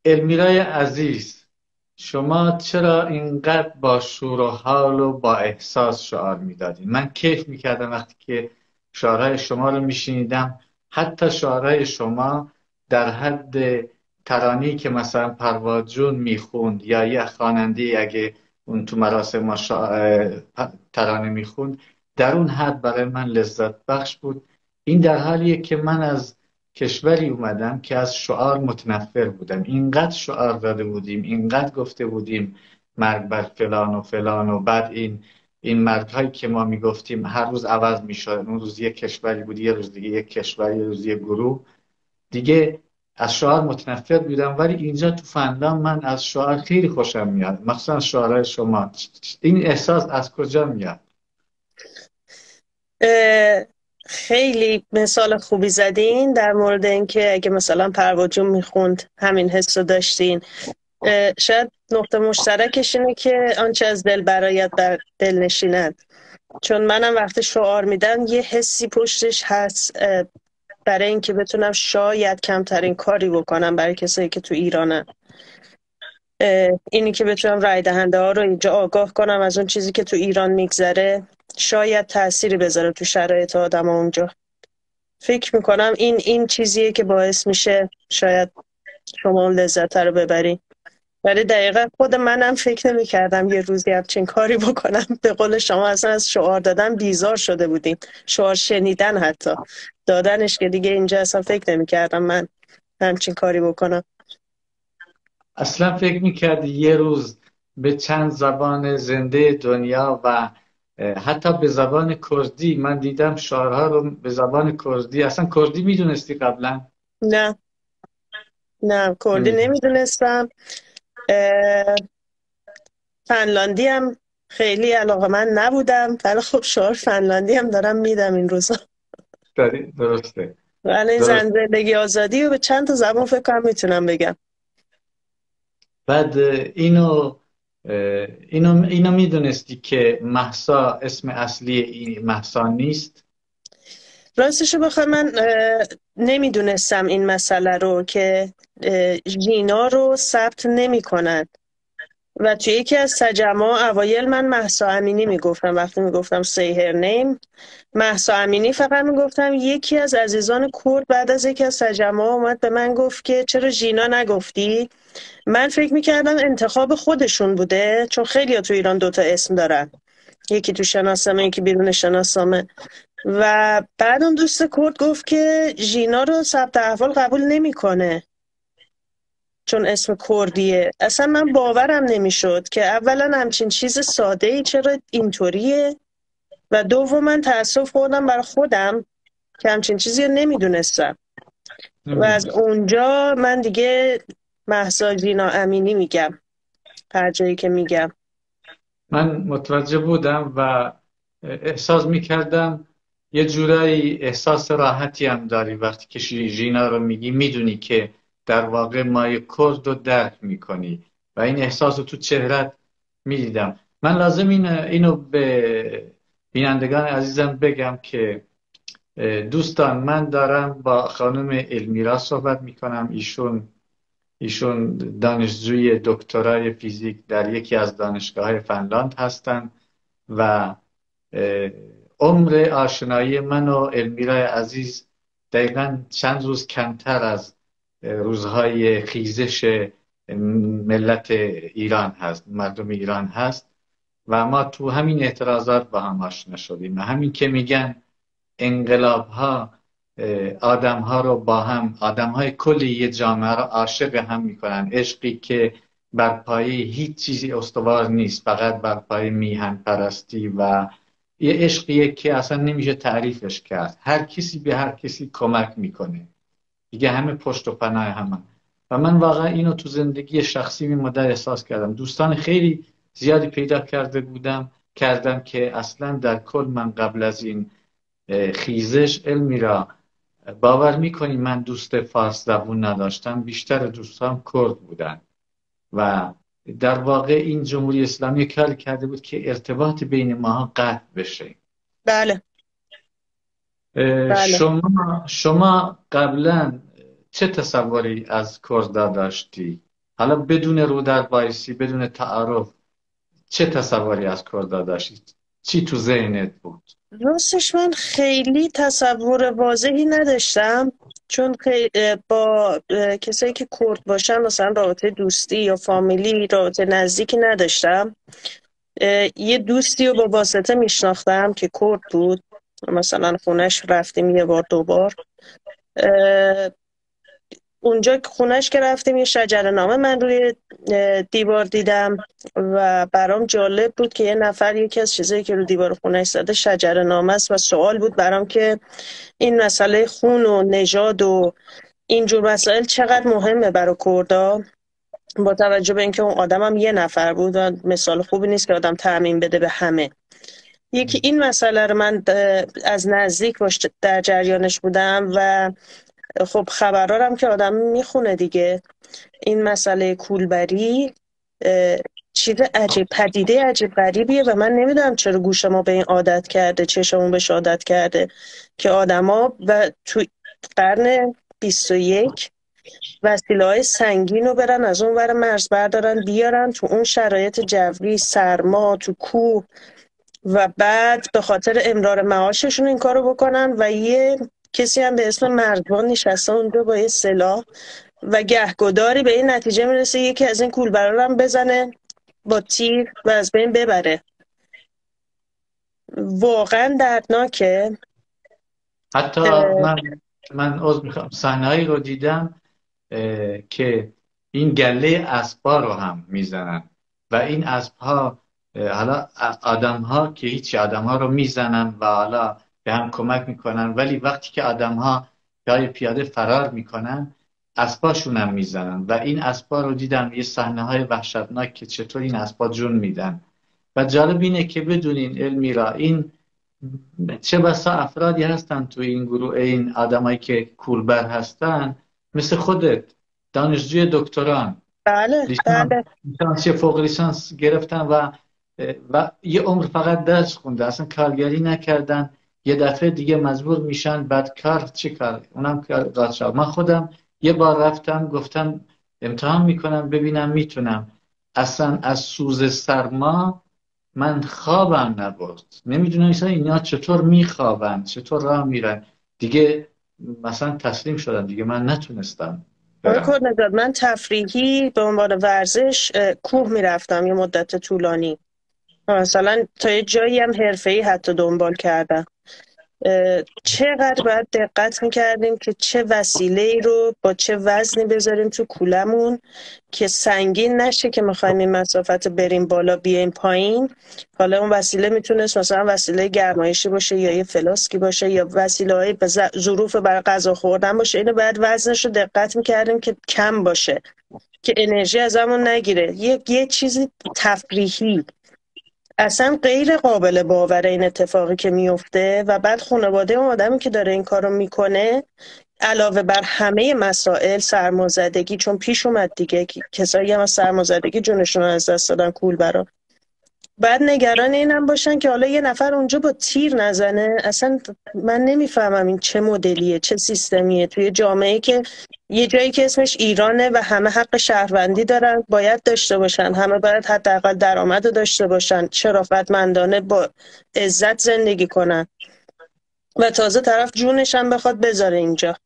المیرای عزیز، شما چرا اینقدر با شور و حال و با احساس شعار میدادین؟ من کیف میکردم وقتی که شعارهای شما رو میشنیدم. حتی شعارهای شما در حد ترانه‌ای که مثلا پرواد جون میخوند یا یه خواننده اگه اون تو مراسم ما ترانه میخوند، در اون حد برای من لذت بخش بود. این در حالیه که من از کشوری اومدم که از شعار متنفر بودم. اینقدر شعار داده بودیم، اینقدر گفته بودیم مرگ بر فلان و فلان، و بعد این مرگ هایی که ما میگفتیم هر روز عوض میشد. اون روز یک کشوری بود، یه روز دیگه یک کشور، یه روز یک گروه دیگه. از شعار متنفر بودم، ولی اینجا تو فنلاند من از شعار خیلی خوشم میاد، مخصوصا شعارهای شما. این احساس از کجا میاد؟ اه، خیلی مثال خوبی زدین در مورد اینکه اگه مثلا پرواجون میخوند همین حس رو داشتین. شاید نقطه مشترکش اینه که آنچه از دل برایت بر دل نشیند. چون منم وقتی شعار میدم یه حسی پشتش هست، برای اینکه بتونم شاید کمترین کاری بکنم برای کسایی که تو ایرانن. اینی که بتونم رای دهنده ها رو اینجا آگاه کنم از اون چیزی که تو ایران میگذره، شاید تأثیری بذاره تو شرایط آدم اونجا. فکر میکنم این چیزیه که باعث میشه شاید شما اون لذت رو ببرین. ولی دقیقا خود منم فکر نمیکردم یه روزی همچین کاری بکنم. به قول شما اصلا از شعار دادن بیزار شده بودیم، شعار شنیدن حتی، دادنش که دیگه اینجا اصلا فکر نمیکردم من همچین کاری بکنم. اصلا فکر میکردی یه روز به چند زبان زنده دنیا و حتی به زبان کردی؟ من دیدم شعرها رو به زبان کردی. اصلا کردی میدونستی قبلا؟ نه، نه کردی نمیدونستم. فنلاندی هم خیلی علاقه من نبودم، ولی خب شعار فنلاندی هم دارم میدم این روزا. درسته. ولی درست. زندگی آزادی و به چند تا زبان فکر کنم میتونم بگم. بعد اینو میدونستی که مهسا اسم اصلی این مهسا نیست؟ راستشو بخوام من نمیدونستم این مسئله رو که ژینا رو ثبت نمیکنن. و توی یکی از تجمع اوایل من مهسا امینی میگفتم، وقتی میگفتم say her name مهسا امینی فقط میگفتم. یکی از عزیزان کرد بعد از یکی از تجمع اومد به من گفت که چرا ژینا نگفتی. من فکر میکردم انتخاب خودشون بوده، چون خیلی تو ایران دوتا اسم دارن، یکی تو شناسنامه یکی بیرون شناسنامه. و بعد اون دوست کرد گفت که ژینا رو ثبت احوال قبول نمیکنه چون اسم کردیه. اصلا من باورم نمیشد که اولا همچین چیز ساده ای چرا اینطوریه، و دوم تأسف خوردم برای خودم که همچین چیزی رو نمیدونستم. و از نمیدونست. اونجا من دیگه مهسا ژینا امینی میگم هر جایی که میگم. من متوجه بودم و احساس میکردم یه جورایی احساس راحتی هم داری وقتی که ژینا رو میگی، میدونی که در واقع مایه کرد رو درک میکنی و این احساس رو تو چهرت میدیدم. من لازم اینو به بینندگان عزیزم بگم که دوستان، من دارم با خانم المیرا صحبت میکنم. ایشون دانشجوی دکترای فیزیک در یکی از دانشگاه‌های فنلاند هستند و عمر آشنایی من و المیرای عزیز دقیقا چند روز کمتر از روزهای خیزش ملت ایران هست، مردم ایران هست. و ما تو همین اعتراضات با هم آشنا شدیم و همین که میگن انقلاب ها آدم ها رو با هم، آدم های کلی یه جامعه رو عاشق هم میکنن. عشقی که بر پایه هیچ چیزی استوار نیست، فقط بر پایه میهن پرستی، و یه عشقیه که اصلا نمیشه تعریفش کرد. هر کسی به هر کسی کمک میکنه دیگه، همه پشت و پناه هم. و من واقعا اینو تو زندگی شخصی می مدت احساس کردم. دوستان خیلی زیادی پیدا کردم که اصلا در کل من قبل از این خیزش علمی را باور میکنی من دوست فارس زبون نداشتم، بیشتر دوستان کرد بودن. و در واقع این جمهوری اسلامی کاری کرده بود که ارتباط بین ماها قطع بشه. بله، بله. شما قبلا چه تصوری از کردا داشتی؟ حالا بدون رو در بایستی، بدون تعارف، چه تصوری از کردا داشتید؟ چی تو ذهنت بود؟ راستش من خیلی تصور واضحی نداشتم، چون با کسایی که کرد باشن مثلا رابطه دوستی یا فامیلی، رابطه نزدیکی نداشتم. یه دوستی رو با واسطه میشناختم که کرد بود، مثلا خونش رفتیم یه بار دو بار. اونجا خونش که رفتیم یه شجره‌نامه من روی دیوار دیدم و برام جالب بود که یه نفر یکی از چیزایی که رو دیوار خونش زده شجره‌نامه است و سوال بود برام که این مسئله خون و نژاد و اینجور مسائل چقدر مهمه برای کردا، با توجه به اینکه اون آدمم یه نفر بود و مثال خوبی نیست که آدم تعمیم بده به همه. یکی این مسئله رو من از نزدیک در جریانش بودم و خب خبرها هم که آدم میخونه دیگه. این مسئله کولبری چیز عجیب، پدیده عجیب غریبیه و من نمیدونم چرا گوش ما به این عادت کرده، چشمون بهش عادت کرده که آدما و تو قرن 21 وسیله‌های سنگین رو برن از اون ور مرز بردارن بیارن تو اون شرایط جوی سرما تو کوه و بعد به خاطر امرار معاششون این کارو بکنن و یه کسی هم به اسم مرزبان نشسته اونجا با یه سلاح و گهگداری به این نتیجه میرسه یکی از این کولبرا رو هم بزنه با تیر و از بین ببره. واقعا دردناکه. حتی من عذر میخوام، صحنه‌ای رو دیدم که این گله اسبا رو هم میزنن و این اسبها حالا آدم‌ها که هیچ آدم‌ها رو میزنن و حالا به هم کمک میکنن، ولی وقتی که آدم‌ها جای پیاده فرار میکنن اسباشون هم میزنن و این اسبا رو دیدم یه صحنه‌های وحشتناک که چطور این اسبا جون میدن. و جالب اینه که بدونین المیرا، این چه بسا افرادی هستن تو این گروه، این آدمایی که کولبر هستن مثل خودت، دانشجوی دکتران، بله لیسانس فوق لیسانس گرفتن و یه عمر فقط درس خونده، اصلا کارگری نکردن، یه دفعه دیگه مجبور میشن بعد کار، چه کار، اونم کار قاچاق. من خودم یه بار رفتم گفتم امتحان میکنم ببینم میتونم، اصلا از سوز سرما من خوابم نبرد، نمیدونم اینا چطور میخوابن، چطور راه میرن. دیگه مثلا تسلیم شدم دیگه، من نتونستم برم. من تفریحی به عنوان ورزش کوه میرفتم یه مدت طولانی، مثلا تا یه جایی هم حرفه‌ای حتی دنبال کردم. چقدر باید دقت میکردیم که چه وسیله‌ای رو با چه وزنی بذاریم تو کولمون که سنگین نشه که میخوایم این مسافت بریم بالا بیایم پایین. حالا اون وسیله میتونست مثلا وسیله گرمایشی باشه یا یه فلاسکی باشه یا وسیله‌های ظروف برای غذا خوردن باشه. اینو باید وزنش رو دقت میکردیم که کم باشه که انرژی ازمون نگیره. یه چیزی تفریحی، اصلا غیر قابل باوره این اتفاقی که میفته. و بعد خانواده اون آدمی که داره این کارو میکنه علاوه بر همه مسائل سرمازدگی، چون پیش اومد دیگه کسایی هم از سرمازدگی جونشون رو از دست دادن کولبرا، بعد نگران اینم باشن که حالا یه نفر اونجا با تیر نزنه. اصلا من نمیفهمم این چه مدلیه، چه سیستمیه توی جامعه که یه جایی که اسمش ایرانه و همه حق شهروندی دارن، باید داشته باشن، همه باید حداقل درآمد داشته باشن، شرافتمندانه با عزت زندگی کنن و تازه طرف جونش هم بخواد بذاره اینجا.